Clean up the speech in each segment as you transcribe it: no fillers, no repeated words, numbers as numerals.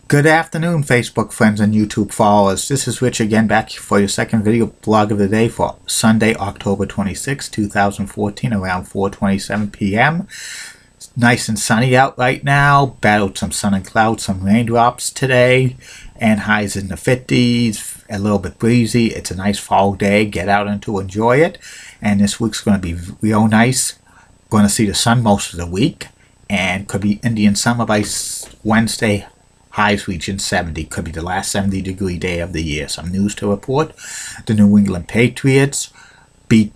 Good afternoon, Facebook friends and YouTube followers. This is Rich again, back for your second video blog of the day for Sunday, October 26, 2014, around 4:27 p.m. It's nice and sunny out right now. Battled some sun and clouds, some raindrops today, and highs in the 50s, a little bit breezy. It's a nice fall day. Get out and to enjoy it. And this week's going to be real nice. Going to see the sun most of the week, and could be Indian summer by Wednesday. Highs reaching 70. Could be the last 70-degree day of the year. Some news to report. The New England Patriots beat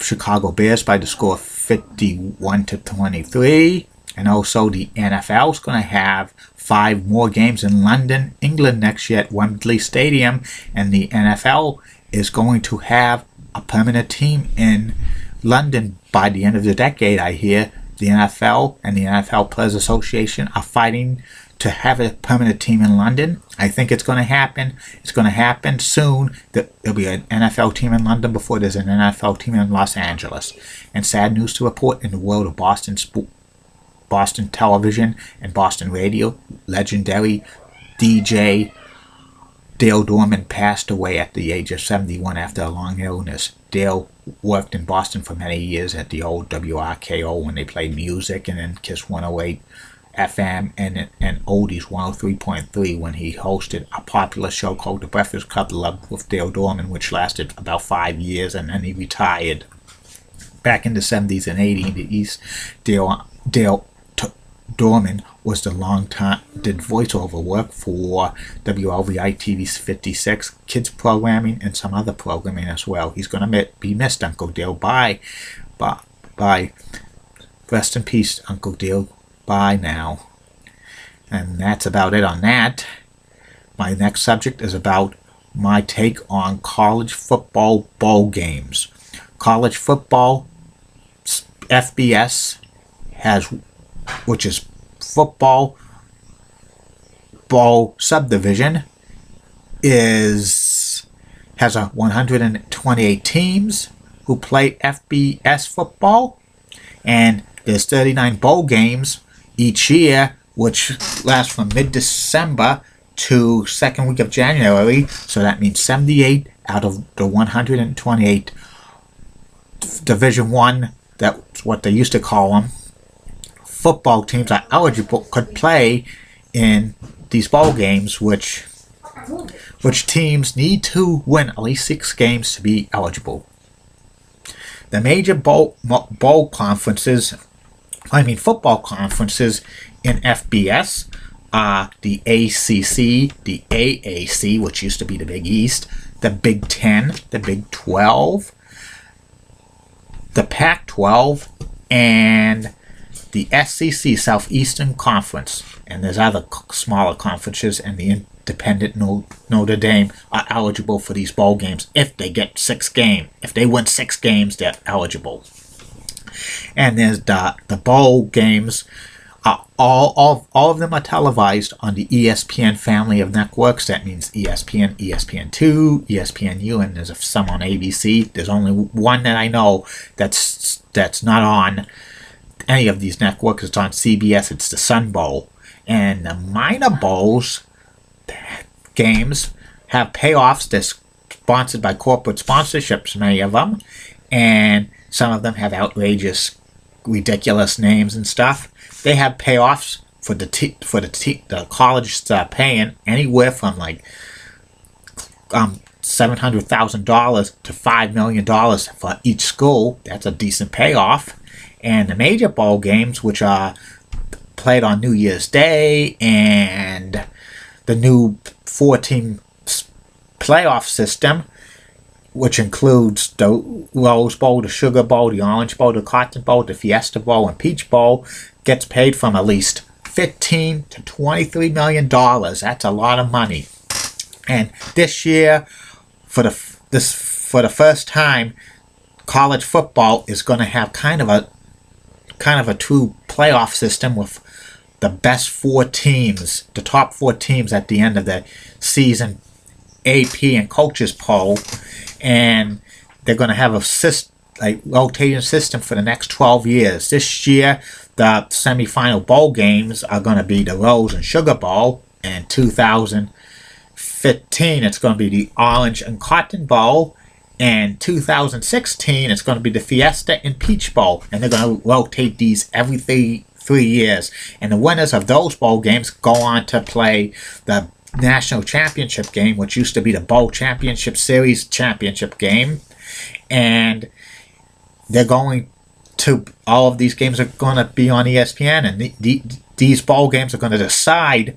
Chicago Bears by the score of 51-23. And also the NFL is going to have 5 more games in London, England next year at Wembley Stadium. And the NFL is going to have a permanent team in London by the end of the decade, I hear. The NFL and the NFL Players Association are fighting to have a permanent team in London. I think it's going to happen. It's going to happen soon. There'll be an NFL team in London before there's an NFL team in Los Angeles. And sad news to report in the world of Boston television and Boston radio. Legendary DJ Dale Dorman passed away at the age of 71 after a long illness. Dale worked in Boston for many years at the old WRKO when they played music, and then KISS 108 FM and Oldies 103.3 when he hosted a popular show called The Breakfast Club with Dale Dorman, which lasted about 5 years, and then he retired. Back in the 70s and 80s in the East, Dale Dorman was did voiceover work for WLVI TV's 56 kids programming and some other programming as well. He's going to be missed, Uncle Dale. Bye. Rest in peace, Uncle Dale. Bye now. And that's about it on that. My next subject is about my take on college football bowl games. College football FBS which is football bowl subdivision, has 128 teams who play FBS football, and there's 39 bowl games each year, which lasts from mid-December to second week of January. So that means 78 out of the 128 Division One, that's what they used to call them, football teams are eligible, could play in these bowl games, which teams need to win at least 6 games to be eligible. The major football conferences in FBS are the ACC, the AAC, which used to be the Big East, the Big 10, the Big 12, the Pac-12, and the SEC, Southeastern Conference. And there's other smaller conferences, and the independent Notre Dame are eligible for these bowl games if they get 6 games. If they win 6 games, they're eligible. And there's the bowl games. All of them are televised on the ESPN family of networks. That means ESPN, ESPN2, ESPNU, and there's some on ABC. There's only one that I know that's not on any of these networks. It's on CBS. It's the Sun Bowl. And the minor bowls games have payoffs. They're sponsored by corporate sponsorships, many of them, and some of them have outrageous, ridiculous names and stuff. They have payoffs for the college paying anywhere from like $700,000 to $5 million for each school. That's a decent payoff. And the major bowl games, which are played on New Year's Day, and the new 4-team playoff system, which includes the Rose Bowl, the Sugar Bowl, the Orange Bowl, the Cotton Bowl, the Fiesta Bowl, and Peach Bowl, gets paid from at least $15 to $23 million. That's a lot of money. And this year, for the first time, college football is going to have kind of a true playoff system with the best 4 teams, the top 4 teams at the end of the season AP and coaches poll, and they're going to have a rotating system for the next 12 years. This year, the semifinal bowl games are going to be the Rose and Sugar Bowl. In 2015, it's going to be the Orange and Cotton Bowl. In 2016, it's going to be the Fiesta and Peach Bowl. And they're going to rotate these every 3 years. And the winners of those bowl games go on to play the National Championship game, which used to be the Bowl Championship Series Championship game. And they're going to, all of these games are going to be on ESPN. And these bowl games are going to decide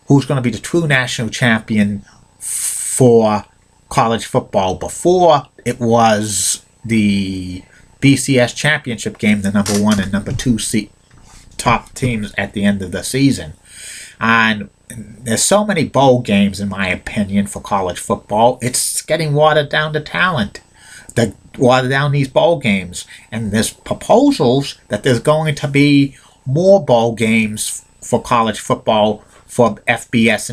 who's going to be the true national champion for college football. Before, it was the BCS championship game, the number 1 and number 2 top teams at the end of the season. And there's so many bowl games, in my opinion, for college football. It's getting watered down to talent. They water down these bowl games. And there's proposals that there's going to be more bowl games for college football for FBS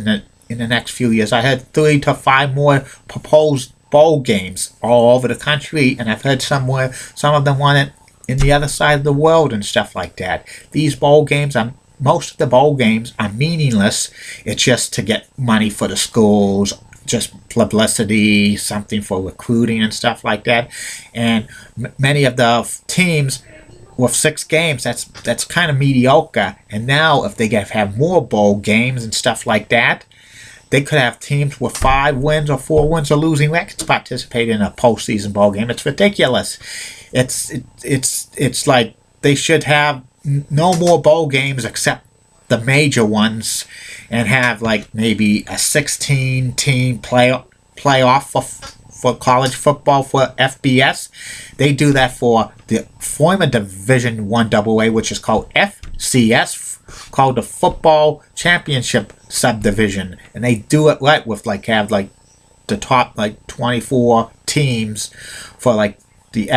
in the next few years. I heard 3 to 5 more proposed bowl games all over the country, and I've heard some of them want it in the other side of the world and stuff like that. These bowl games, most of the bowl games are meaningless. It's just to get money for the schools, just publicity, something for recruiting and stuff like that. And many of the teams with 6 games, that's kind of mediocre. And now if they have more bowl games and stuff like that, they could have teams with 5 wins or 4 wins or losing records participate in a postseason bowl game. It's ridiculous. It's like they should have no more bowl games except the major ones, and have like maybe a 16-team playoff for college football for FBS. They do that for the former Division 1 AA, which is called FCS, called the Football Championship Subdivision. And they do it right with have the top 24 teams for the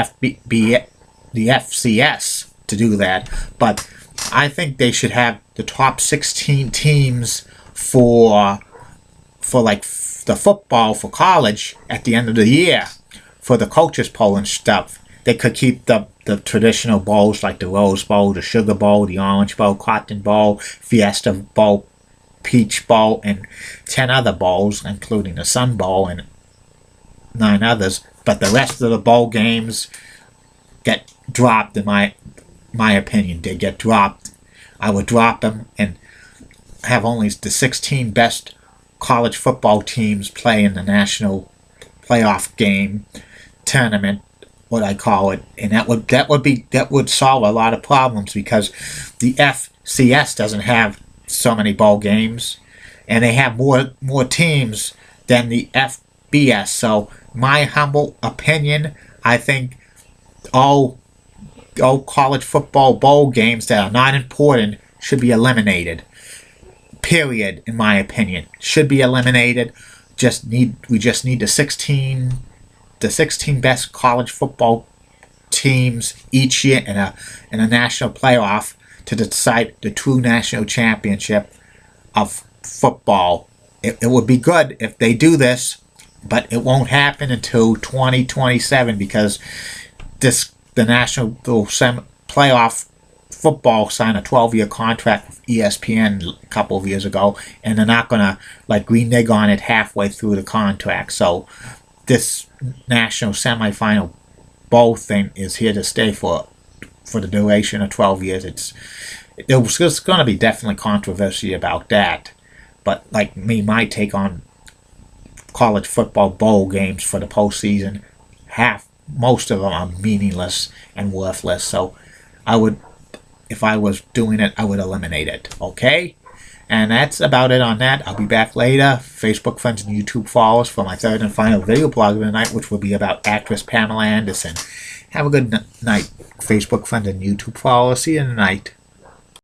FCS to do that. But I think they should have the top 16 teams for the football for college at the end of the year for the coaches poll and stuff. They could keep the traditional bowls like the Rose Bowl, the Sugar Bowl, the Orange Bowl, Cotton Bowl, Fiesta Bowl, Peach Bowl, and 10 other bowls, including the Sun Bowl and 9 others. But the rest of the bowl games get dropped, in my opinion. They get dropped. I would drop them and have only the 16 best college football teams play in the national playoff game tournament, what I call it, and that would solve a lot of problems, because the FCS doesn't have so many bowl games, and they have more teams than the FBS. So, my humble opinion, I think all college football bowl games that are not important should be eliminated. Period, in my opinion. Should be eliminated. We just need the 16 best college football teams each year in a national playoff to decide the true national championship of football. It would be good if they do this, but it won't happen until 2027, because the national playoff football signed a 12-year contract with ESPN a couple of years ago, and they're not going to renege on it halfway through the contract. So this national semifinal bowl thing is here to stay for the duration of 12 years. It's going to be definitely controversy about that. But my take on college football bowl games for the postseason, most of them are meaningless and worthless. So if I was doing it, I would eliminate it. Okay? And that's about it on that. I'll be back later. Facebook friends and YouTube followers for my third and final video blog of the night, which will be about actress Pamela Anderson. Have a good night, Facebook friends and YouTube followers. See you tonight.